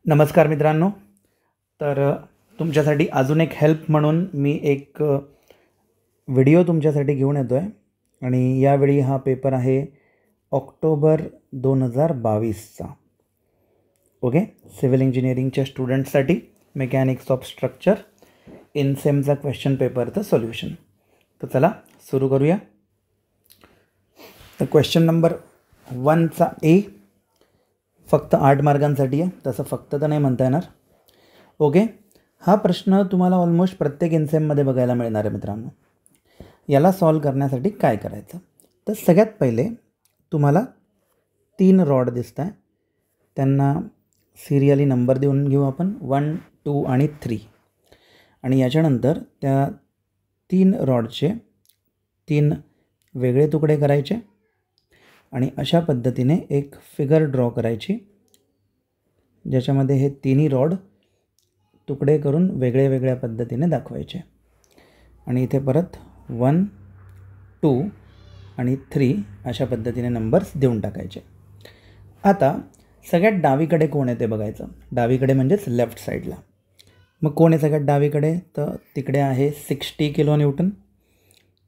नमस्कार मित्रांनो. तर तुमच्यासाठी अजून एक हेल्प म्हणून मी एक व्हिडिओ तुमच्यासाठी घेऊन येतो आहे आणि यावेळी हा पेपर आहे ऑक्टोबर 2022चा. ओके, सिव्हिल इंजिनिअरिंगच्या स्टुडंट्ससाठी मेकॅनिक्स ऑफ स्ट्रक्चर इन सेमचा क्वेश्चन पेपरचं सोल्युशन. तर चला सुरू करूया. तर क्वेश्चन नंबर 1चा ए फक्त 8 मार्कांसाठी आहे. तसं फक्त तर नाही म्हणता येणार. ओके, हा प्रश्न तुम्हाला ऑलमोस्ट प्रत्येक इनसेममध्ये बघायला मिळणार आहे मित्रांनो. याला सॉल्व करण्यासाठी काय करायचं, तर सगळ्यात पहिले तुम्हाला 3 रॉड दिसत आहे. त्यांना सिरियली नंबर देऊन घेऊ आपण, 1, 2 आणि 3. आणि याच्यानंतर त्या 3 रॉडचे 3 वेगळे तुकडे करायचे आणि अशा पद्धतीने एक फिगर ड्रॉ करायची ज्याच्यामध्ये हे तिन्ही रॉड तुकडे करून वेगळ्या पद्धतीने दाखवायचे. आणि इथे परत 1, 2 आणि 3 अशा पद्धतीने नंबर्स देऊन टाकायचे. आता सगळ्यात डावीकडे कोण आहे ते बघायचं. डावीकडे म्हणजेच लेफ्ट साईडला. मग कोण आहे सगळ्यात डावीकडे, तर तिकडे आहे 60 किलो न्यूटन.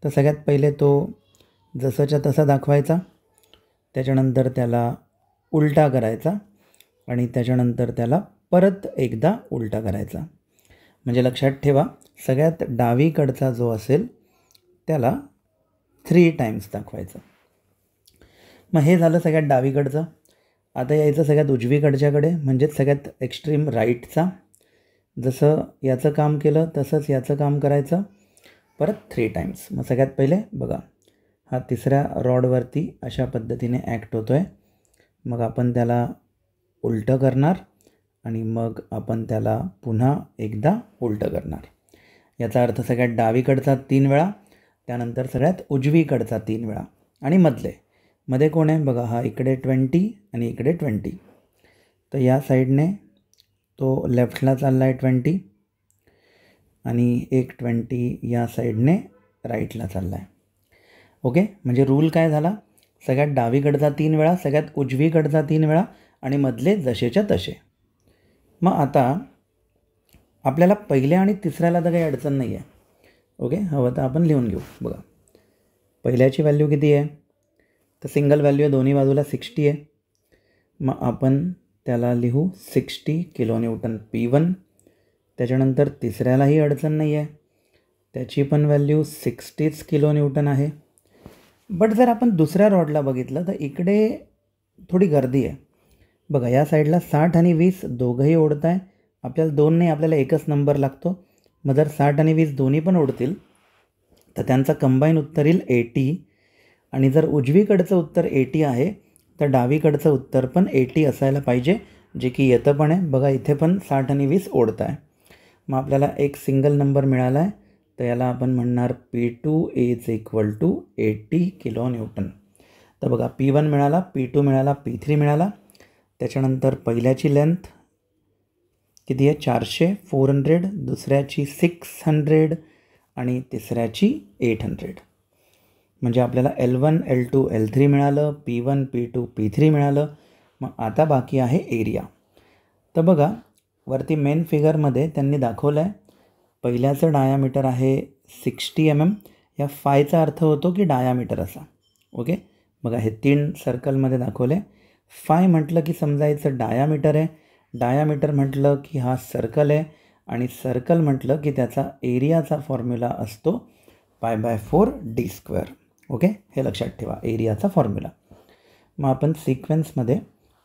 तर सगळ्यात पहिले तो जसंच्या तसा दाखवायचा, त्याच्यानंतर त्याला उलटा करायचा आणि त्याच्यानंतर त्याला परत एकदा उलटा करायचा. म्हणजे लक्षात ठेवा, सगळ्यात डावीकडचा जो असेल त्याला 3 टाइम्स दाखवायचं. मग हे झालं सगळ्यात डावीकडचं. आता यायचं सगळ्यात उजवीकडच्याकडे, म्हणजेच सगळ्यात एक्स्ट्रीम राईटचा. जसं याचं काम केलं तसंच याचं काम करायचं, परत 3 टाइम्स. मग सगळ्यात पहिले बघा, हा तिसऱ्या रॉडवरती अशा पद्धतीने ॲक्ट होतो आहे. मग आपण त्याला उलटं करणार आणि मग आपण त्याला पुन्हा एकदा उलटं करणार. याचा अर्थ सगळ्यात डावीकडचा 3 वेळा, त्यानंतर सगळ्यात उजवीकडचा 3 वेळा आणि मध्ये कोण आहे बघा, हा इकडे 20 आणि इकडे 20. तर या साईडने तो लेफ्टला चालला आहे 20 आणि एक 20 या साईडने राईटला चालला आहे. ओके, म्हणजे रूल काय झाला, सगळ्यात डावीकडचा 3 वेळा, सगळ्यात उजवीकडचा 3 वेळा आणि मधले जसेच्या तसे. मग आता आपल्याला पहिल्या आणि तिसऱ्याला तर काही अडचण नाही आहे. ओके, हवं तर आपण लिहून घेऊ. बघा, पहिल्याची व्हॅल्यू किती आहे, तर सिंगल व्हॅल्यू आहे, दोन्ही बाजूला 60 आहे. मग आपण त्याला लिहू 60 किलो न्यूटन P1. त्याच्यानंतर तिसऱ्यालाही अडचण नाही आहे, त्याची पण व्हॅल्यू 60 किलो न्यूटन आहे. बट जर आपण दुसऱ्या रॉडला बघितलं तर इकडे थोडी गर्दी आहे. बघा, या साईडला 60 आणि 20 दोघंही ओढत आहे. आपल्याला 2 नाही, आपल्याला एकच नंबर लागतो. मग जर 60 आणि 20 दोन्ही पण ओढतील तर त्यांचा कंबाईन उत्तर येईल 80. आणि जर उजवीकडचं उत्तर 80 आहे तर डावीकडचं उत्तर पण 80 असायला पाहिजे, जे की येतं पण आहे. बघा, इथे पण 60 आणि 20 ओढत आहे. मग आपल्याला एक सिंगल नंबर मिळाला आहे, तर याला आपण म्हणणार P2 is equal to 80 kilo newton. तर बघा, P1 मिळाला, P2 मिळाला, P3 मिळाला. त्याच्यानंतर पहिल्याची लेंथ किती आहे, 400, 400, दुसऱ्याची 600 आणि तिसऱ्याची 800. म्हणजे आपल्याला L1, L2, L3 मिळालं, P1, P2, P3 मिळालं. मग आता बाकी आहे एरिया. तर बघा, वरती मेन फिगरमध्ये त्यांनी दाखवलं आहे, पहिल्याचं डायामीटर आहे 60 mm. या फायचा अर्थ होतो की डायामीटर असा. ओके, बघा हे 3 सर्कलमध्ये दाखवले. फाय म्हटलं की समजायचं डायामीटर आहे, डायामीटर म्हटलं की हा सर्कल आहे आणि सर्कल म्हटलं की त्याचा एरियाचा फॉर्म्युला असतो π/4d². ओके, हे लक्षात ठेवा, एरियाचा फॉर्म्युला. मग आपण सिक्वेन्समध्ये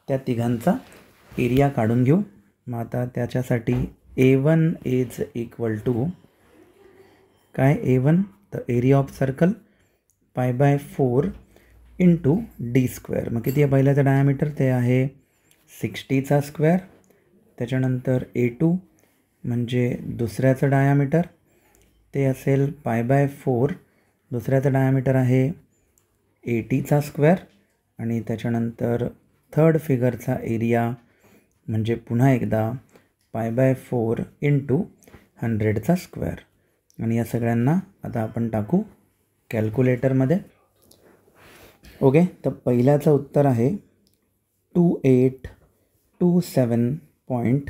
त्या तिघांचा एरिया काढून घेऊ. मग आता त्याच्यासाठी A1 इज इक्वल टू काय, A1 तर area of circle π/4 into d². मग किती आहे पहिल्याचं डायामीटर, ते आहे 60चा स्क्वेअर. त्याच्यानंतर A2 म्हणजे दुसऱ्याचं डायामीटर, ते असेल π/4. दुसऱ्याचं डायामीटर आहे 80चा स्क्वेअर. आणि त्याच्यानंतर थर्ड फिगरचा एरिया म्हणजे पुन्हा एकदा π/4 इंटू 100चा स्क्वेअर. आणि या सगळ्यांना आता आपण टाकू कॅल्क्युलेटरमध्ये. ओके, तर पहिल्याचं उत्तर आहे 2827 mm².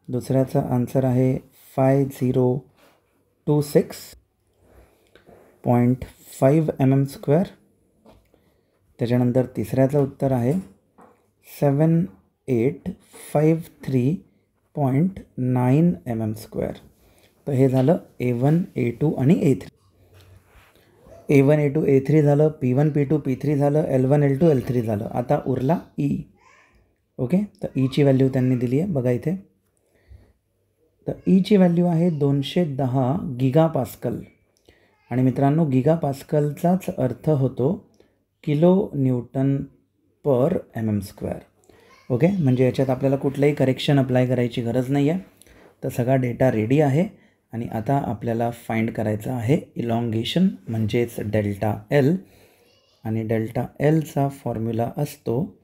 दुसऱ्याचा आन्सर आहे 5026.5 mm². त्याच्यानंतर तिसऱ्याचं उत्तर आहे 7853.9 mm². तर हे झालं A1, A2 आणि A3. A1, A2, A3 झालं, P1, P2, P3 झालं, L1, L2, L3 झालं. आता उरला E. ओके, तर ईची व्हॅल्यू त्यांनी दिली आहे बघा इथे. तर ईची व्हॅल्यू आहे 210 गीगापास्कल. आणि मित्रांनो, गीगापास्कलचाच अर्थ होतो किलो न्यूटन पर mm². ओके, म्हणजे याच्यात आपल्याला कुठलंही करेक्शन अप्लाय करायची गरज नाही आहे. तर सगळा डेटा रेडी आहे आणि आता आपल्याला फाइंड करायचं आहे इलॉंगेशन म्हणजेच डेल्टा एल. आणि डेल्टा एलचा फॉर्म्युला असतो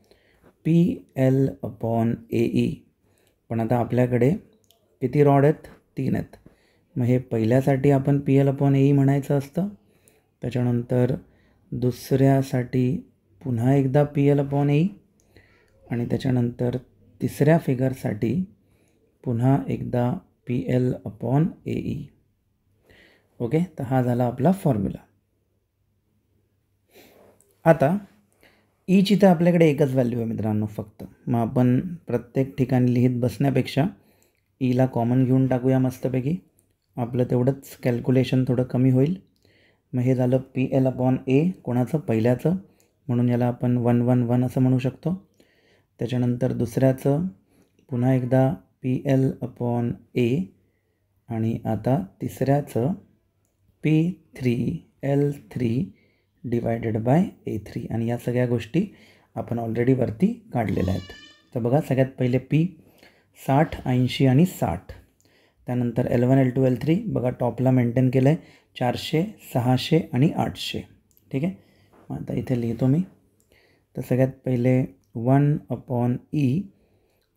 PL/AE. पण आता आपल्याकडे किती रॉड आहेत? 3 आहेत. मग हे पहिल्यासाठी आपण PL/AE म्हणायचं असतं. त्याच्यानंतर दुसऱ्यासाठी पुन्हा एकदा PL/AE आणि त्याच्यानंतर तिसऱ्या फिगरसाठी पुन्हा एकदा PL/AE. ओके, तर हा झाला आपला फॉर्म्युला. आता ईची तर आपल्याकडे एकच व्हॅल्यू आहे मित्रांनो फक्त. मग आपण प्रत्येक ठिकाणी लिहित बसण्यापेक्षा ईला कॉमन घेऊन टाकूया मस्तपैकी. आपलं तेवढंच कॅल्क्युलेशन थोडं कमी होईल. मग हे झालं PL/A कोणाचं? पहिल्याचं, म्हणून याला आपण 111 असं म्हणू शकतो. त्याच्यानंतर दुसऱ्याचं पुन्हा एकदा PL/A आणि आता तिसऱ्याचं P3L3/A3. आणि या सगळ्या गोष्टी आपण ऑलरेडी वरती काढलेल्या आहेत. तर बघा, सगळ्यात पहिले P 60, 80 आणि 60. त्यानंतर L1, L2, L3 बघा टॉपला मेंटेन केलं आहे 400, 600 आणि 800. ठीक आहे, मग आता इथे लिहितो मी. तर सगळ्यात पहिले 1/E.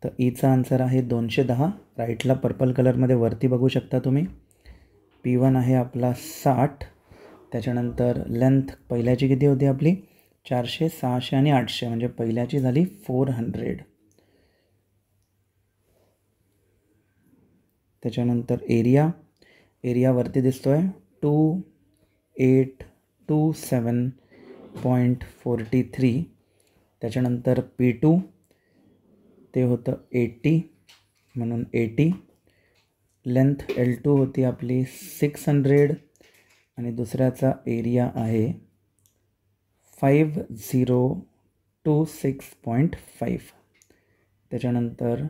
तर ईचा आन्सर आहे 210. राईटला पर्पल कलरमध्ये वरती बघू शकता तुम्ही. P1 आहे आपला 60. त्याच्यानंतर लेंथ पहिल्याची किती होती आपली? 400, 600 आणि 800, म्हणजे पहिल्याची झाली 400. त्याच्यानंतर एरियावरती दिसतो आहे 2827.43. त्याच्यानंतर P2 ते होतं 80, म्हणून 80. लेंथ L2 होती आपली 600 आणि दुसऱ्याचा एरिया आहे 5026.5. त्याच्यानंतर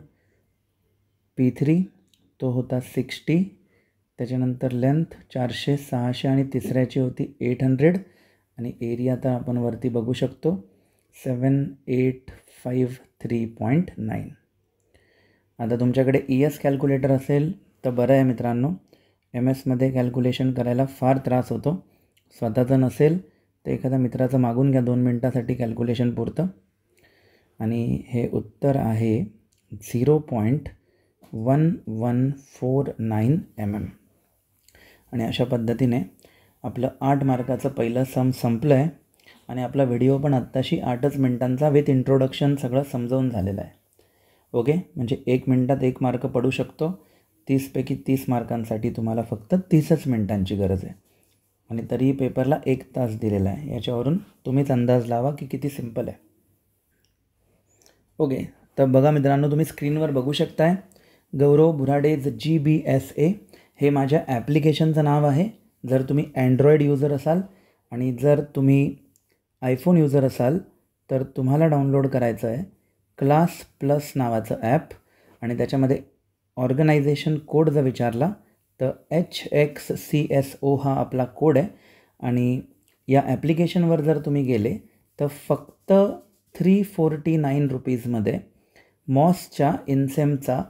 P3 तो होता 60. त्याच्यानंतर लेंथ 400, 600 आणि तिसऱ्याची होती 800 आणि एरिया तर आपण वरती बघू शकतो 7853.9. आता तुमच्याकडे ES कॅल्क्युलेटर असेल तर बरं आहे मित्रांनो. MS कॅल्क्युलेशन करायला फार त्रास होतो. स्वतःचं नसेल तर एखाद्या मित्राचं मागून घ्या 2 मिनटासाठी कॅल्क्युलेशन पुरतं. आणि हे उत्तर आहे 0.1149 mm. आणि अशा पद्धतीने आपलं 8 मार्काचं पहिलं सम संपलं आहे. आणि आपला व्हिडिओ पण आत्ताशी 8च मिनटांचा विथ इंट्रोडक्शन सगळं समजावून झालेलं आहे. ओके, म्हणजे 1 मिनटात 1 मार्क पडू शकतो. 30पैकी 30 मार्कांसाठी तुम्हाला फक्त 30च मिनटांची गरज आहे. आणि तरी पेपरला 1 तास दिलेला आहे. याच्यावरून तुम्हीच अंदाज लावा की किती सिम्पल आहे. ओके, तर बघा मित्रांनो, तुम्ही स्क्रीनवर बघू शकताय गौरव बुराडेज GBSA हे माझ्या ॲप्लिकेशनचं नाव आहे. जर तुम्ही अँड्रॉईड युजर असाल आणि जर तुम्ही आयफोन युजर असाल तर तुम्हाला डाउनलोड करायचं आहे क्लास प्लस नावाचं ॲप. आणि त्याच्यामध्ये ऑर्गनायझेशन कोड जर विचारला तर HXCSO हा आपला कोड आहे. आणि या ॲप्लिकेशनवर जर तुम्ही गेले तर फक्त 349 रुपीजमध्ये मॉसच्या इन्सेमचा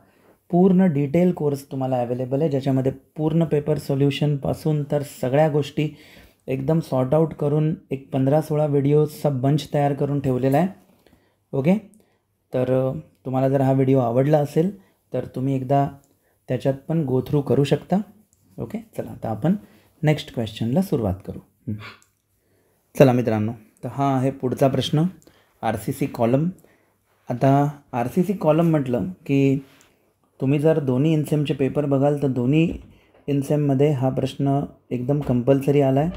पूर्ण डिटेल कोर्स तुम्हाला अवेलेबल आहे, ज्याच्यामध्ये पूर्ण पेपर सोल्युशनपासून तर सगळ्या गोष्टी एकदम सॉर्ट आऊट करून एक 15-16 व्हिडिओजचा बंच तयार करून ठेवलेला आहे. ओके, तर तुम्हाला जर हा व्हिडिओ आवडला असेल तर तुम्ही एकदा त्याच्यात पण गो थ्रू करू शकता. ओके, चला आता आपण नेक्स्ट क्वेश्चनला सुरुवात करू. चला मित्रांनो, तर हा आहे पुढचा प्रश्न. RCC column. आता RCC कॉलम म्हटलं की तुम्ही जर दोन्ही इन्सेमचे पेपर बघाल तर दोन्ही इन्सेममध्ये हा प्रश्न एकदम कंपल्सरी आला आहे.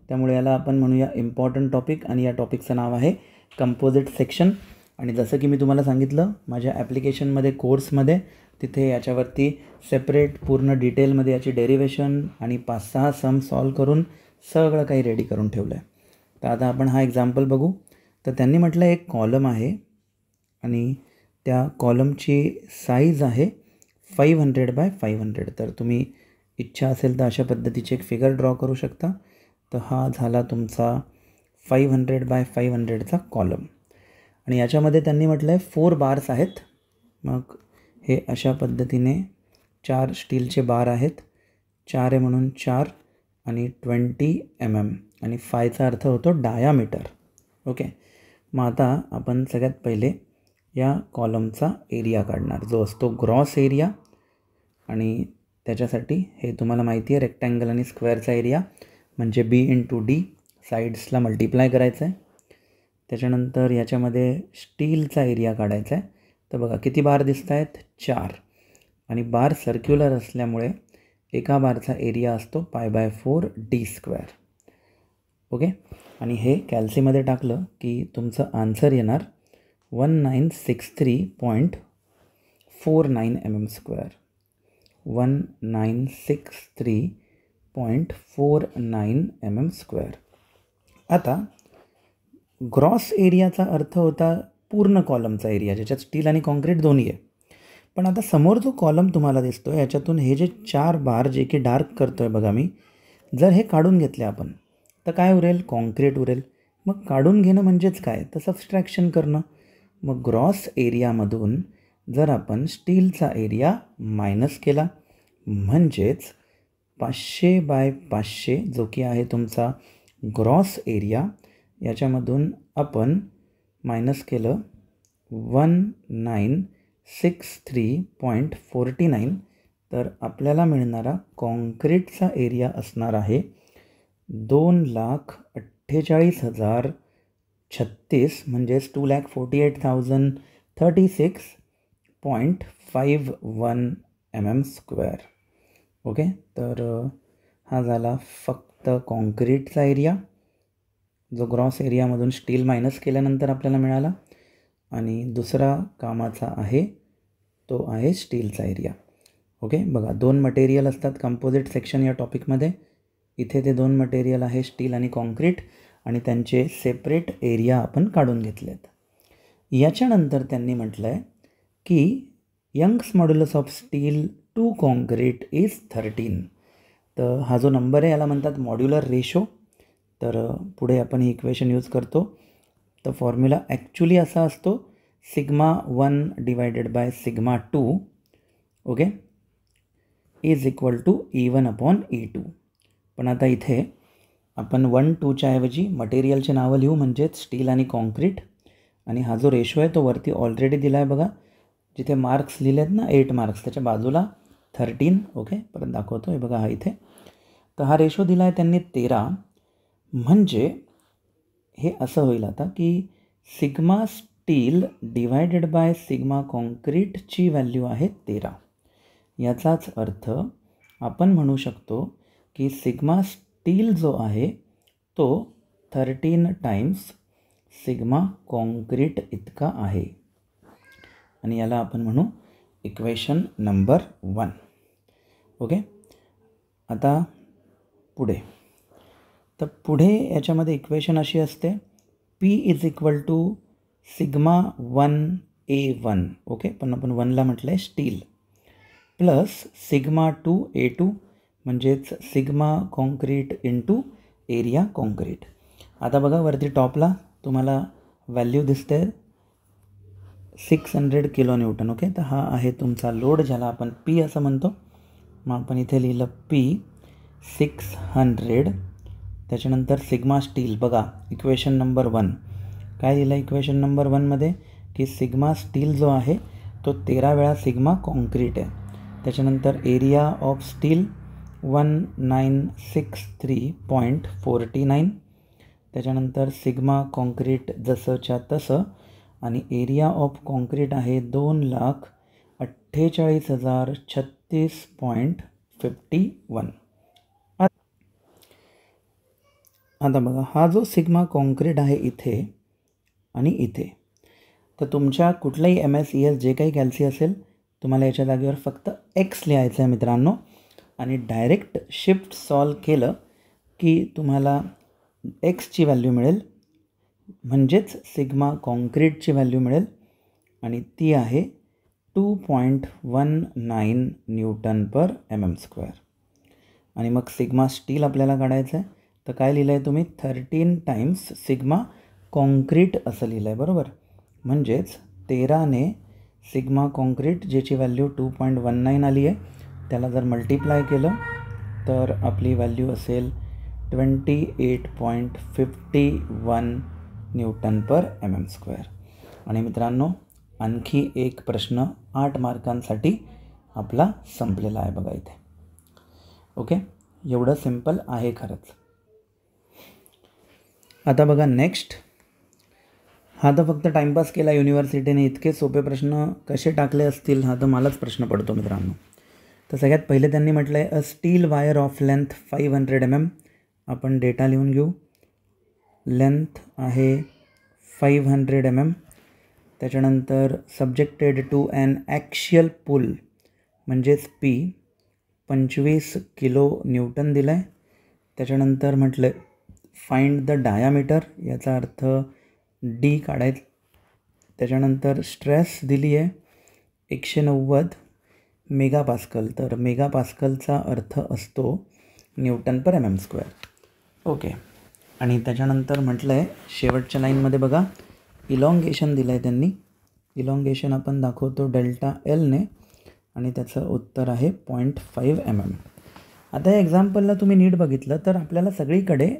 त्यामुळे याला आपण म्हणूया इम्पॉर्टंट टॉपिक आणि या टॉपिकचं नाव आहे कंपोजिट सेक्शन. आणि जसं की मी तुम्हाला सांगितलं माझ्या ॲप्लिकेशनमध्ये कोर्समध्ये तिथे याच्यावरती सेपरेट पूर्ण डिटेलमध्ये याची डेरिवेशन आणि 5-6 सम सॉल्व करून सगळं काही रेडी करून ठेवलं आहे. तर आता आपण हा एक्झाम्पल बघू. तर त्यांनी म्हटलं एक कॉलम आहे आणि त्या कॉलमची साईज आहे 500 बाय 500. तर तुम्ही इच्छा असेल तर अशा पद्धतीचे एक फिगर ड्रॉ करू शकता. तर हा झाला तुमचा 500 बाय 500चा कॉलम. आणि याच्यामध्ये त्यांनी म्हटलं आहे 4 बार्स आहेत. मग हे अशा पद्धतीने 4 स्टीलचे बार आहेत. 4 आहे म्हणून 4 आणि 20 mm आणि फायचा अर्थ होतो डायामीटर. ओके. मग आता आपण सगळ्यात पहिले या कॉलमचा एरिया काढणार जो असतो ग्रॉस एरिया. आणि त्याच्यासाठी हे तुम्हाला माहिती आहे रेक्टँगल आणि स्क्वेअरचा एरिया म्हणजे B/D साईड्सला मल्टिप्लाय करायचं आहे. त्याच्यानंतर याच्यामध्ये स्टीलचा एरिया काढायचा आहे. तर बघा किती बार दिसत आहेत 4 आणि बार सर्क्युलर असल्यामुळे एका बारचा एरिया असतो π/4d². ओके. आणि हे कॅल्सीमध्ये टाकलं की तुमचं आन्सर येणार 1963.49 mm². 1963.49 mm². आता ग्रॉस एरियाचा अर्थ होता पूर्ण कॉलमचा एरिया ज्याच्यात स्टील आणि कॉन्क्रीट दोन्ही आहे. पण आता समोर जो कॉलम तुम्हाला दिसतो आहे याच्यातून हे जे 4 बार जे की डार्क करतो आहे बघा मी, जर हे काढून घेतले आपण तर काय उरेल? कॉन्क्रीट उरेल. मग काढून घेणं म्हणजेच काय? तर सबस्ट्रॅक्शन करणं. मग ग्रॉस एरियामधून जर आपण स्टीलचा एरिया मायनस केला म्हणजेच 500 बाय 500 जो की आहे तुमचा ग्रॉस एरिया याच्यामधून आपण मायनस केलं 1963.49 तर आपल्याला मिळणारा कॉन्क्रीटचा एरिया असणार आहे 2,48,036 म्हणजेच 2,48,036.51 mm². ओके. तर हा झाला फक्त कॉन्क्रीटचा एरिया जो ग्रॉस एरियामधून स्टील मायनस केल्यानंतर आपल्याला मिळाला. आणि दुसरा कामाचा आहे तो आहे स्टीलचा एरिया. ओके. बघा 2 मटेरियल असतात कंपोजिट सेक्शन या टॉपिकमध्ये. इथे ते 2 मटेरियल आहे स्टील आणि कॉन्क्रीट आणि त्यांचे सेपरेट एरिया आपण काढून घेतलेत. याच्यानंतर त्यांनी म्हटलं आहे की Young's modulus of steel to concrete is 13. तर हा जो नंबर आहे याला म्हणतात मॉड्युलर रेशो. तर पुढे आपण ही इक्वेशन यूज करतो. तर फॉर्म्युला ॲक्च्युली असा असतो σ1 divided by σ2 okay is equal to E1/E2. पण आता इथे आपण 1, 2च्या ऐवजी मटेरियलचे नावं लिहू म्हणजेच स्टील आणि कॉन्क्रीट. आणि हा जो रेशो आहे तो वरती ऑलरेडी दिला आहे बघा जिथे मार्क्स लिहिले आहेत ना 8 मार्क्स त्याच्या बाजूला 13. ओके. परत दाखवतो आहे बघा हा इथे. तर हा रेशो दिला आहे त्यांनी 13 म्हणजे हे असं होईल आता की sigma steel divided by sigma कॉन्क्रीटची व्हॅल्यू आहे 13. याचाच अर्थ आपण म्हणू शकतो की सिग्मा स्टील जो आहे तो 13 टाइम्स सिग्मा कॉन्क्रीट इतका आहे. आणि याला आपण म्हणू इक्वेशन नंबर 1. ओके. आता पुढे तर पुढे याच्यामध्ये इक्वेशन अशी असते P is equal to σ1A1 okay. पण आपण 1ला म्हटलं आहे स्टील प्लस σ2A2 म्हणजेच sigma concrete into area concrete. आता बघा वरती टॉपला तुम्हाला व्हॅल्यू दिसते 600 kN. ओके. तर हा आहे तुमचा लोड ज्याला आपण P असं म्हणतो. मग आपण इथे लिहिलं P 600. त्याच्यानंतर सिग्मा स्टील बघा इक्वेशन नंबर 1 काय लिहिलं इक्वेशन नंबर 1मध्ये की सिग्मा स्टील जो आहे तो 13 वेळा सिग्मा कॉन्क्रीट आहे. त्याच्यानंतर एरिया ऑफ स्टील 1963.49 त्याच्यानंतर सिग्मा कॉन्क्रीट जसंच्या तसं आणि एरिया ऑफ कॉन्क्रीट आहे 2,48,036.51. आता बघा, हा जो सिग्मा कॉन्क्रीट आहे इथे आणि इथे, तर तुमच्या कुठलाही MSES जे काही कॅल्सी असेल तुम्हाला याच्या जागेवर फक्त एक्स लिहायचं आहे मित्रांनो, आणि डायरेक्ट शिफ्ट सॉल्व केलं की तुम्हाला एक्सची व्हॅल्यू मिळेल, म्हणजेच सिग्मा कॉन्क्रीटची व्हॅल्यू मिळेल आणि ती आहे 2.19 Nm/mm². आणि मग सिग्मा स्टील आपल्याला काढायचं आहे, तर काय लिहिलं आहे तुम्ही, 13 टाइम्स सिग्मा कॉन्क्रीट असं लिहिलं आहे, बरोबर. म्हणजेच 13ने सिग्मा कॉन्क्रीट ज्याची व्हॅल्यू 2.19 आली आहे त्याला जर मल्टिप्लाय केलं तर आपली व्हॅल्यू असेल 28.51 Nm/mm². आणि मित्रांनो, आणखी एक प्रश्न 8 मार्कांसाठी आपला संपलेला आहे बघा इथे. ओके, एवढं सिम्पल आहे खरंच. आता बघा नेक्स्ट, हा तर फक्त टाईमपास केला युनिव्हर्सिटीने, इतके सोपे प्रश्न कसे टाकले असतील हा तर मलाच प्रश्न पडतो मित्रांनो. तर सगळ्यात पहिले त्यांनी म्हटलं आहे a steel wire of length 500 mm. आपण डेटा लिहून घेऊ. लेंथ आहे 500 mm. त्याच्यानंतर subjected to an axial pull म्हणजेच P 25 kN दिलं आहे. त्याच्यानंतर म्हटलं फाइंड द डायामीटर, याचा अर्थ D काढायचं. त्याच्यानंतर स्ट्रेस दिली आहे 190 मेगापास्कल, तर मेगापास्कलचा अर्थ असतो Nm/mm². ओके, आणि त्याच्यानंतर म्हटलं आहे शेवटच्या लाईनमध्ये बघा इलॉंगेशन दिलं आहे त्यांनी. इलॉंगेशन आपण दाखवतो डेल्टा Lने आणि त्याचं उत्तर आहे 0.5 mm. आता या एक्झाम्पलला तुम्ही नीट बघितलं तर आपल्याला सगळीकडे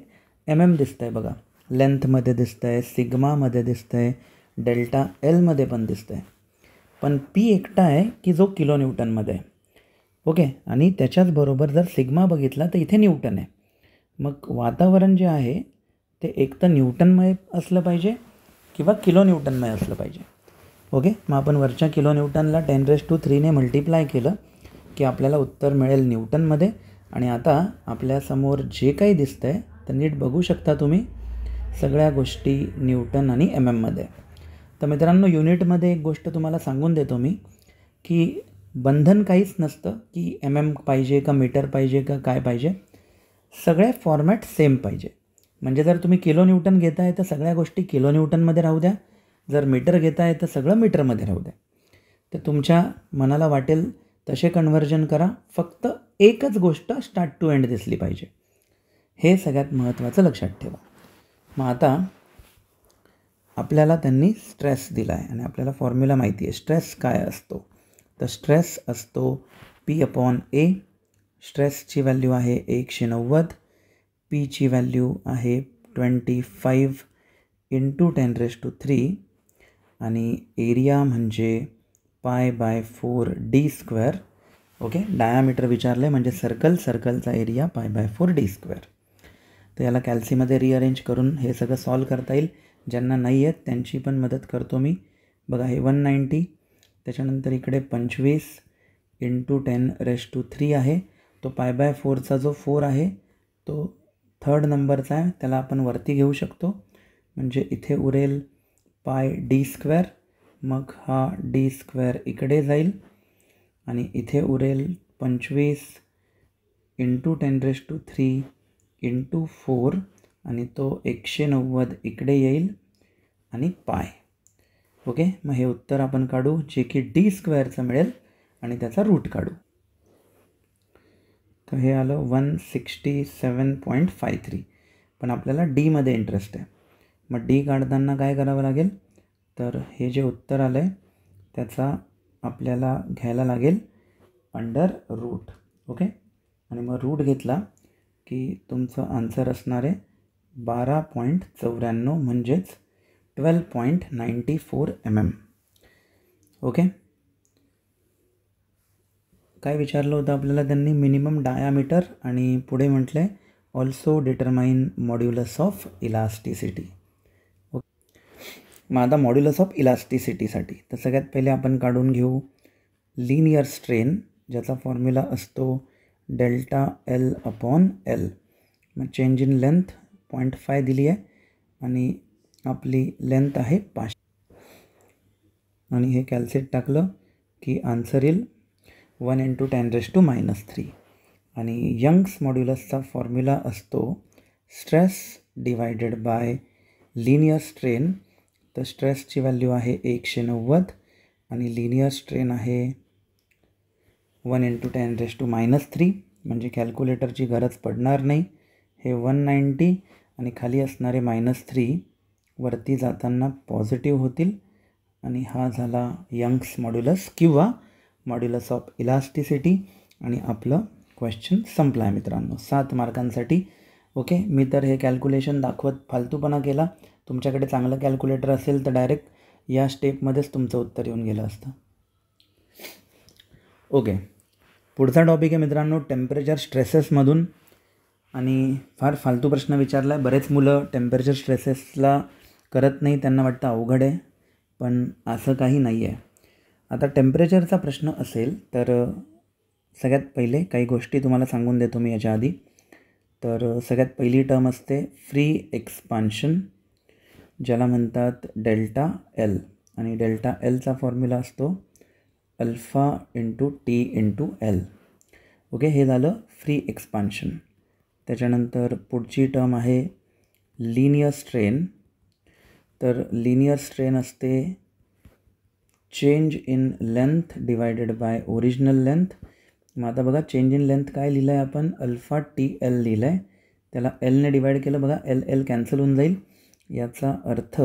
दिसतं आहे बघा. लेंथमध्ये दिसतं आहे, सिग्मामध्ये दिसतं आहे, डेल्टा Lमध्ये पण दिसतं आहे, पण P एकटा आहे की जो किलो न्यूटनमध्ये आहे. ओके, आणि त्याच्याचबरोबर जर सिग्मा बघितला तर इथे न्यूटन आहे. मग वातावरण जे आहे ते एक तर न्यूटनमय असलं पाहिजे किंवा किलो न्यूटनमय असलं पाहिजे. ओके, मग आपण वरच्या किलो न्यूटनला 10⁻³ मल्टिप्लाय केलं की आपल्याला उत्तर मिळेल न्यूटनमध्ये. आणि आता आपल्यासमोर जे काही दिसतं आहे तर नीट बघू शकता तुम्ही, सगळ्या गोष्टी न्यूटन आणि MM-मध्ये. तर मित्रांनो, युनिटमध्ये एक गोष्ट तुम्हाला सांगून देतो मी की बंधन काहीच नसतं की MM पाहिजे का मीटर पाहिजे का काय पाहिजे, सगळे फॉर्मॅट सेम पाहिजे. म्हणजे जर तुम्ही किलो न्यूटन घेताय तर सगळ्या गोष्टी किलो न्यूटनमध्ये राहू द्या, जर मीटर घेताय तर सगळं मीटरमध्ये राहू द्या. तर तुमच्या मनाला वाटेल तसे कन्व्हर्जन करा, फक्त एकच गोष्ट स्टार्ट टू एंड दिसली पाहिजे, हे सगळ्यात महत्त्वाचं लक्षात ठेवा. मग आता आपल्याला त्यांनी स्ट्रेस दिला आहे आणि आपल्याला फॉर्म्युला माहिती आहे स्ट्रेस काय असतो. तर स्ट्रेस असतो P/A. स्ट्रेसची व्हॅल्यू आहे 190, Pची व्हॅल्यू आहे 25 × 10⁻³ आणि एरिया म्हणजे π/4d². ओके, डायामीटर विचारलं आहे म्हणजे सर्कलचा एरिया π/4d². तर याला कॅल्सीमध्ये रिअरेंज करून हे सगळं सॉल्व करता येईल. ज्यांना नाही आहेत त्यांची पण मदत करतो मी. बघा, हे 190, त्याच्यानंतर इकडे 25 × 10⁻³ आहे, तो π/4चा जो 4 आहे तो 3rd नंबरचा आहे, त्याला आपण वरती घेऊ शकतो, म्हणजे इथे उरेल πd². मग हा d² इकडे जाईल आणि इथे उरेल 25 × 10⁻³ × 4 आणि तो 190 इकडे येईल आणि पाय. ओके, मग हे उत्तर आपण काढू जे की d² मिळेल आणि त्याचा रूट काढू. तर हे आलं 167.53. पण आपल्याला डीमध्ये इंटरेस्ट आहे. मग डी काढताना काय करावं लागेल, तर हे जे उत्तर आलं आहे त्याचा आपल्याला घ्यायला लागेल √. ओके, आणि मग रूट घेतला की तुमचं आन्सर असणार आहे 12.94 म्हणजेच 12.94 mm. ओके, काय विचारलं होतं आपल्याला त्यांनी, मिनिमम डायामीटर आणि पुढे म्हटलं आहे also determine modulus of elasticity. मग आता मॉड्युलस ऑफ इलास्टिसिटीसाठी तर सगळ्यात पहिले आपण काढून घेऊ लिनियर स्ट्रेन, ज्याचा फॉर्म्युला असतो डेल्टा एल अपॉन एल. मग चेंज इन लेंथ 0.5 दिली आहे आणि आपली लेंथ आहे 5, आणि हे कॅल्क्युलेट टाकलं की आन्सर येईल 1 × 10⁻³ आणि यंग्स मॉड्युलसचा फॉर्म्युला असतो stress divided by linear strain. तर स्ट्रेसची व्हॅल्यू आहे 190 आणि लिनियर स्ट्रेन आहे 1 × 10⁻³ म्हणजे कॅल्क्युलेटरची गरज पडणार नाही. हे 190 आणि खाली असणारे -3 वरती जाताना पॉझिटिव्ह होतील आणि हा झाला यंग्स मॉड्युलस किंवा मॉड्युलस ऑफ इलास्टिसिटी. आणि आपलं क्वेश्चन संपला आहे मित्रांनो 7 मार्कांसाठी. ओके, मी तर हे कॅल्क्युलेशन दाखवत फालतूपणा केला. तुमच्याकडे चांगलं कॅल्क्युलेटर असेल तर डायरेक्ट या स्टेपमध्येच तुमचं उत्तर येऊन गेलं असतं. ओके, पुढचा टॉपिक आहे मित्रांनो टेम्परेचर स्ट्रेसेसमधून. आणि फार फालतू प्रश्न विचारला आहे. बरेच मुलं टेम्परेचर स्ट्रेसेसला करत नाही, त्यांना वाटतं अवघड आहे, पण असं काही नाही आहे. आता टेम्परेचरचा प्रश्न असेल तर सगळ्यात पहिले काही गोष्टी तुम्हाला सांगून देतो मी याच्या आधी. तर सगळ्यात पहिली टर्म असते फ्री एक्सपान्शन, ज्याला म्हणतात डेल्टा एल, आणि डेल्टा एलचा फॉर्म्युला असतो अल्फा × T × L. ओके, हे झालं फ्री एक्सपान्शन. त्याच्यानंतर पुढची टर्म आहे लिनियर स्ट्रेन. तर लिनियर स्ट्रेन असते change in length divided by original length. मग आता बघा चेंज इन लेंथ काय लिहिलं आहे आपण, अल्फा TL लिहिलं आहे, त्याला एलने डिवाईड केलं, बघा एल कॅन्सल होऊन जाईल. याचा अर्थ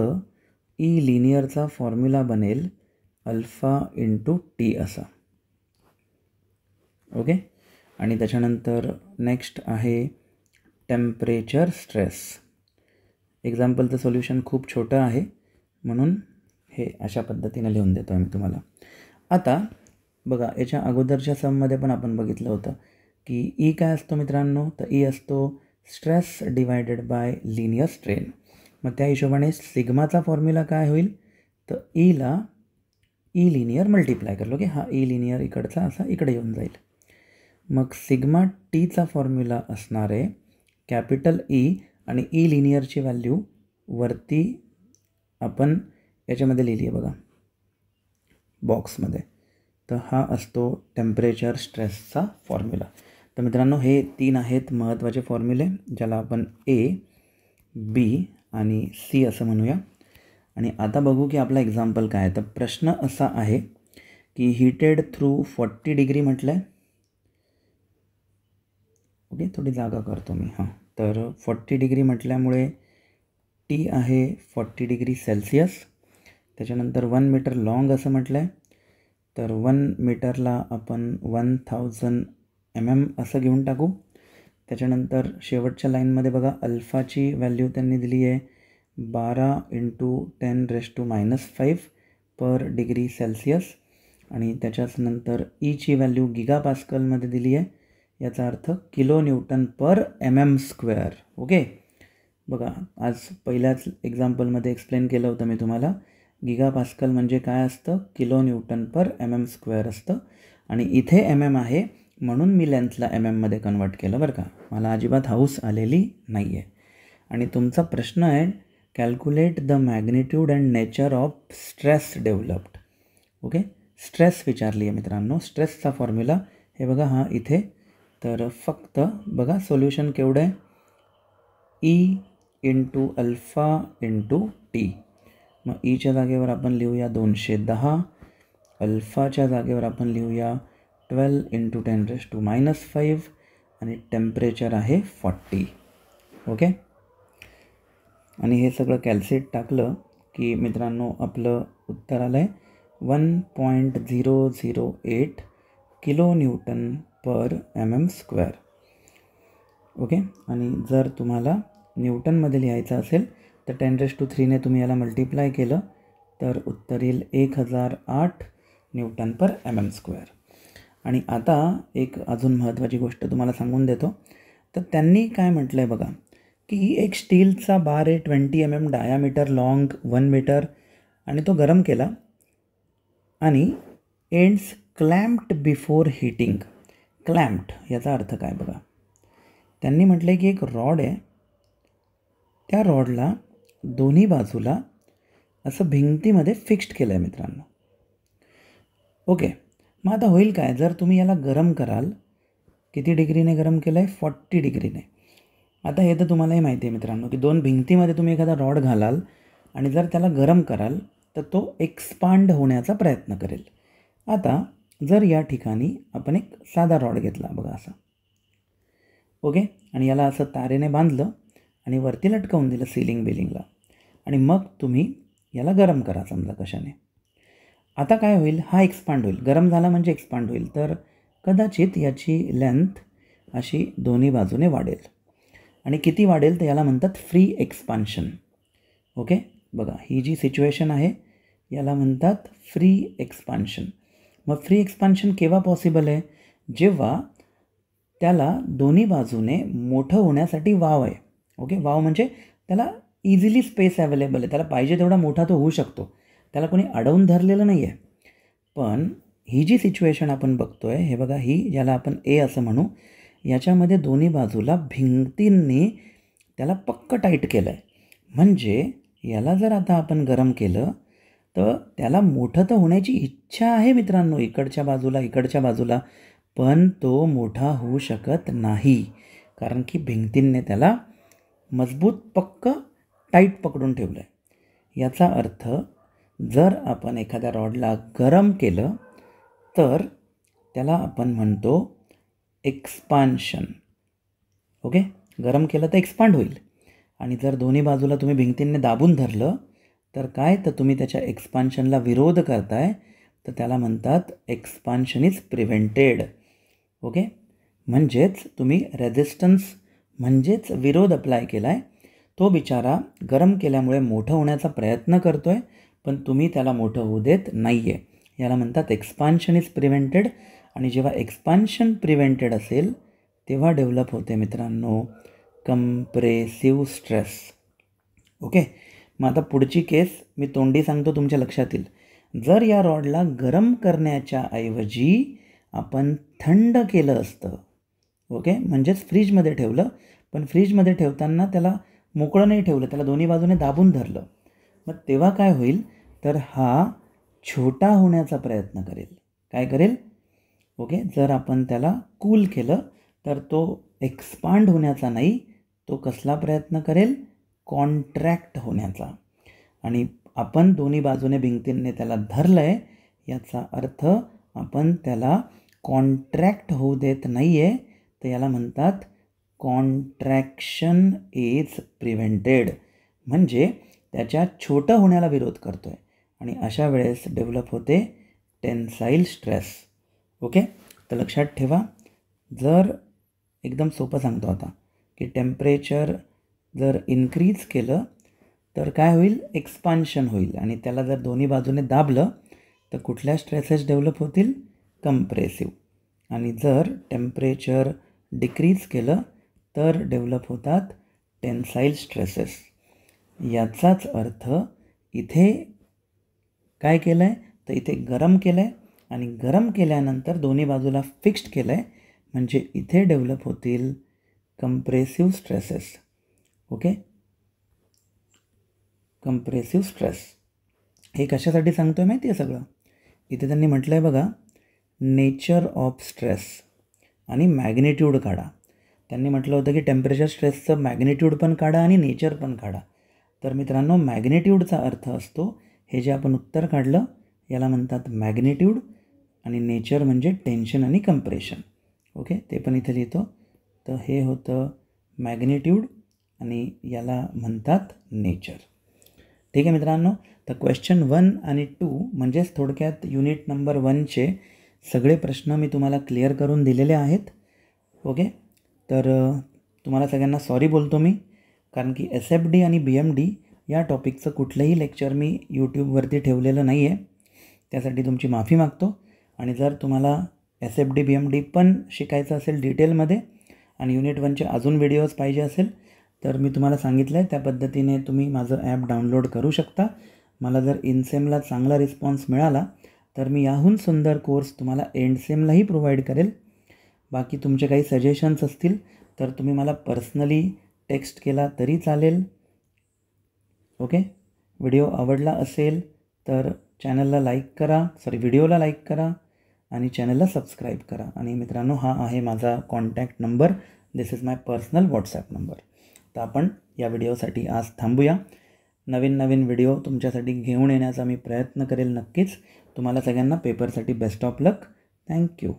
ई लिनियरचा फॉर्म्युला बनेल अल्फा × T असा. ओके, आणि त्याच्यानंतर नेक्स्ट आहे टेम्परेचर स्ट्रेस. एक्झाम्पलचं सोल्युशन खूप छोटं आहे म्हणून हे अशा पद्धतीने लिहून देतो आहे मी तुम्हाला. आता बघा याच्या अगोदरच्या सममध्ये पण आपण बघितलं होतं की ई काय असतो मित्रांनो, तर ई असतो stress divided by linear strain. मग त्या हिशोबाने सिग्माचा फॉर्म्युला काय होईल, तर ईला ई लिनियर मल्टिप्लाय करलो की हा ई लिनियर इकडचा असा इकडे येऊन जाईल. मग सिग्मा टीचा फॉर्म्युला असणार आहे कॅपिटल ई, आणि ई लिनियरची व्हॅल्यू वरती आपण याच्यामध्ये लिहिली आहे बघा बॉक्समध्ये. तर हा असतो टेम्परेचर स्ट्रेसचा फॉर्म्युला. तर मित्रांनो हे 3 आहेत महत्त्वाचे फॉर्म्युले, ज्याला आपण A, B आणि C असं म्हणूया. आणि आता बघू की आपला एक्झाम्पल काय आहे. तर प्रश्न असा आहे की हीटेड थ्रू 40 डिग्री म्हटलं आहे. ओके, थोडी जागा करतो मी. हां, तर 40 डिग्री म्हटल्यामुळे T आहे 40 डिग्री सेल्सिअस. त्याच्यानंतर 1 मीटर लॉंग असं म्हटलं आहे, तर 1 मीटरला आपण 1000 mm असं घेऊन टाकू. त्याच्यानंतर शेवटच्या लाईनमध्ये बघा अल्फाची व्हॅल्यू त्यांनी दिली आहे 12 × 10⁻⁵ पर डिग्री सेल्सिअस, आणि त्याच्याच नंतर ईची व्हॅल्यू गिगापास्कलमध्ये दिली आहे, याचा अर्थ kN/mm². ओके, बघा आज पहिल्याच एक्झाम्पलमध्ये एक्सप्लेन केलं होतं मी तुम्हाला, गिगापास्कल म्हणजे काय असतं, kN/mm² असतं, आणि इथे mm आहे म्हणून मी लेंथला mmमध्ये कन्वर्ट केलं बरं का, मला अजिबात हाऊस आलेली नाही आहे. आणि तुमचा प्रश्न आहे calculate the magnitude and nature of stress developed. Okay, stress विचारली आहे मित्रांनो. स्ट्रेसचा फॉर्म्युला हे बघा हा इथे. तर फक्त बघा सोल्युशन केवढं आहे, E × अल्फा × T. मग ईच्या जागेवर आपण लिहूया 210, अल्फाच्या जागेवर आपण लिहूया 12 × 10⁻⁵, आणि टेम्परेचर आहे 40. ओके, आणि हे सगळं कॅल्क्युलेट टाकलं की मित्रांनो आपलं उत्तर आलं आहे 1.008 kN/mm². ओके, आणि जर तुम्हाला न्यूटनमध्ये लिहायचं असेल तर 10⁻³ तुम्ही याला मल्टिप्लाय केलं तर उत्तर येईल 1008 Nm². आणि आता एक अजून महत्त्वाची गोष्ट तुम्हाला सांगून देतो. तर त्यांनी काय म्हटलं आहे बघा की एक स्टीलचा बार आहे 20 mm डायामीटर, लॉंग 1 मीटर, आणि तो गरम केला आणि एंड्स क्लॅम्प्ड बिफोर हीटिंग. क्लॅम्प्ड याचा अर्थ काय बघा, त्यांनी म्हटलं आहे की एक रॉड आहे, त्या रॉडला दोन्ही बाजूला असं भिंतीमध्ये फिक्स्ड केलं आहे मित्रांनो. ओके, मग आता होईल काय, जर तुम्ही याला गरम कराल, किती डिग्रीने गरम केलं आहे, 40 डिग्रीने. आता हे तर तुम्हालाही माहिती आहे मित्रांनो की दोन भिंतीमध्ये तुम्ही एखादा रॉड घालाल आणि जर त्याला गरम कराल तर तो एक्सपांड होण्याचा प्रयत्न करेल. आता जर या ठिकाणी आपण एक साधा रॉड घेतला बघा असा, ओके, आणि याला असं तारेने बांधलं आणि वरती लटकवून दिलं बिलिंगला, आणि मग तुम्ही याला गरम करा समजा कशाने. आता काय होईल, हा एक्सपांड होईल, गरम झाला म्हणजे एक्सपांड होईल, तर कदाचित याची लेंथ अशी दोन्ही बाजूने वाढेल. आणि किती वाढेल तर याला म्हणतात फ्री एक्सपान्शन. ओके, बघा ही जी सिच्युएशन आहे याला म्हणतात फ्री एक्सपान्शन. मग फ्री एक्सपान्शन केव्हा पॉसिबल आहे, जेव्हा त्याला दोन्ही बाजूने मोठं होण्यासाठी वाव आहे. ओके, वाव म्हणजे त्याला इझिली स्पेस अवेलेबल आहे, त्याला पाहिजे तेवढा मोठा तो होऊ शकतो, त्याला कोणी अडवून धरलेलं नाही आहे. पण ही जी सिच्युएशन आपण बघतो आहे, हे बघा, ही याला आपण ए असं म्हणू, याच्यामध्ये दोन्ही बाजूला भिंतींनी त्याला पक्क टाईट केलं आहे. म्हणजे याला जर आता आपण गरम केलं तर त्याला मोठं तर होण्याची इच्छा आहे मित्रांनो, इकडच्या बाजूला, पण तो मोठा होऊ शकत नाही, कारण की भिंतींनी त्याला मजबूत पक्क टाईट पकडून ठेवलं आहे. याचा अर्थ जर आपण एखाद्या रॉडला गरम केलं तर त्याला आपण म्हणतो एक्सपान्शन. ओके, गरम केलं तर एक्सपांड होईल, आणि जर दोन्ही बाजूला तुम्ही भिंतींनी दाबून धरलं तर काय, तर तुम्ही त्याच्या एक्सपान्शनला विरोध करताय, तर त्याला म्हणतात एक्सपान्शन इज प्रिव्हेंटेड. ओके, म्हणजेच तुम्ही रेझिस्टन्स म्हणजेच विरोध अप्लाय केला आहे. तो बिचारा गरम केल्यामुळे मोठं होण्याचा प्रयत्न करतो आहे, पण तुम्ही त्याला मोठं होऊ देत नाही आहे. याला म्हणतात एक्सपान्शन इज प्रिव्हेंटेड. आणि जेव्हा एक्सपान्शन प्रिव्हेंटेड असेल तेव्हा डेव्हलप होते मित्रांनो कंप्रेसिव्ह स्ट्रेस. ओके, मग आता पुढची केस मी तोंडी सांगतो, तुमच्या लक्षात येईल. जर या रॉडला गरम करण्याच्या ऐवजी आपण थंड केलं असतं, ओके, म्हणजेच फ्रीजमध्ये ठेवलं, पण फ्रीजमध्ये ठेवताना त्याला मोकळं नाही ठेवलं, त्याला दोन्ही बाजूने दाबून धरलं, मग तेव्हा काय होईल, तर हा छोटा होण्याचा प्रयत्न करेल. काय करेल, ओके, जर आपण त्याला कूल केलं तर तो एक्सपांड होण्याचा नाही, तो कसला प्रयत्न करेल, कॉन्ट्रॅक्ट होण्याचा. आणि आपण दोन्ही बाजूने भिंतींनी त्याला धरलं आहे, याचा अर्थ आपण त्याला कॉन्ट्रॅक्ट होऊ देत नाही आहे, तर याला म्हणतात कॉन्ट्रॅक्शन इज प्रिव्हेंटेड. म्हणजे त्याच्या छोटं होण्याला विरोध करतो आहे, आणि अशा वेळेस डेव्हलप होते टेन्साईल स्ट्रेस. ओके, तर लक्षात ठेवा, जर एकदम सोपं सांगतो आता की टेम्परेचर जर इन्क्रीज केलं तर काय होईल, एक्सपान्शन होईल, आणि त्याला जर दोन्ही बाजूने दाबलं तर कुठल्या स्ट्रेसेस डेव्हलप होतील, कंप्रेसिव्ह. आणि जर टेम्परेचर डिक्रीज केलं तर डेव्हलप होतात टेन्साईल स्ट्रेसेस. याचाच अर्थ इथे काय केलं आहे, तर इथे गरम केलं आहे, आणि गरम केल्यानंतर दोन्ही बाजूला फिक्स्ड केलं आहे, म्हणजे इथे डेव्हलप होतील compressive stresses. Okay, compressive stress. हे कशासाठी सांगतो आहे माहिती आहे सगळं, इथे त्यांनी म्हटलं आहे बघा, नेचर ऑफ स्ट्रेस आणि मॅग्निट्यूड काढा. त्यांनी म्हटलं होतं की टेम्परेचर स्ट्रेसचं मॅग्निट्यूड पण काढा आणि नेचर पण काढा. तर मित्रांनो, मॅग्निट्यूडचा अर्थ असतो, हे जे आपण उत्तर काढलं याला म्हणतात मॅग्निट्यूड, आणि नेचर म्हणजे टेन्शन आणि कंप्रेशन. ओके, ते पण इथे लिहितो. तर हे होतं मॅग्निट्यूड आणि याला म्हणतात नेचर. ठीक आहे मित्रांनो, तर क्वेश्चन 1 आणि 2 म्हणजेच थोडक्यात युनिट नंबर 1चे सगळे प्रश्न मी तुम्हाला क्लिअर करून दिलेले आहेत. ओके, तर तुम्हाला सगळ्यांना सॉरी बोलतो मी, कारण की SFD आणि BMD या टॉपिकचं कुठलंही लेक्चर मी यूट्यूबवरती ठेवलेलं नाही आहे, त्यासाठी तुमची माफी मागतो. आणि जर तुम्हाला SFD BMD पण शिकायचं असेल डिटेलमध्ये आणि युनिट 1चे अजून व्हिडिओज पाहिजे असेल तर मी तुम्हाला सांगितलं आहे त्या पद्धतीने तुम्ही माझं ॲप डाउनलोड करू शकता. मला जर इनसेमला चांगला रिस्पॉन्स मिळाला तर मी याहून सुंदर कोर्स तुम्हाला एंडसेमलाही प्रोव्हाइड करेल. बाकी तुमचे काही सजेशन्स असतील तर तुम्ही मला पर्सनली टेक्स्ट केला तरी चालेल. ओके, व्हिडिओ आवडला असेल तर चॅनलला लाईक करा, व्हिडिओला लाईक करा आणि चॅनलला सबस्क्राईब करा. आणि मित्रांनो, हा आहे माझा contact number. This is my personal WhatsApp number. तर आपण या व्हिडिओसाठी आज थांबूया. नवीन नवीन व्हिडिओ तुमच्यासाठी घेऊन येण्याचा मी प्रयत्न करेल नक्कीच. तुम्हाला सगळ्यांना पेपरसाठी बेस्ट ऑफ लक. थँक्यू.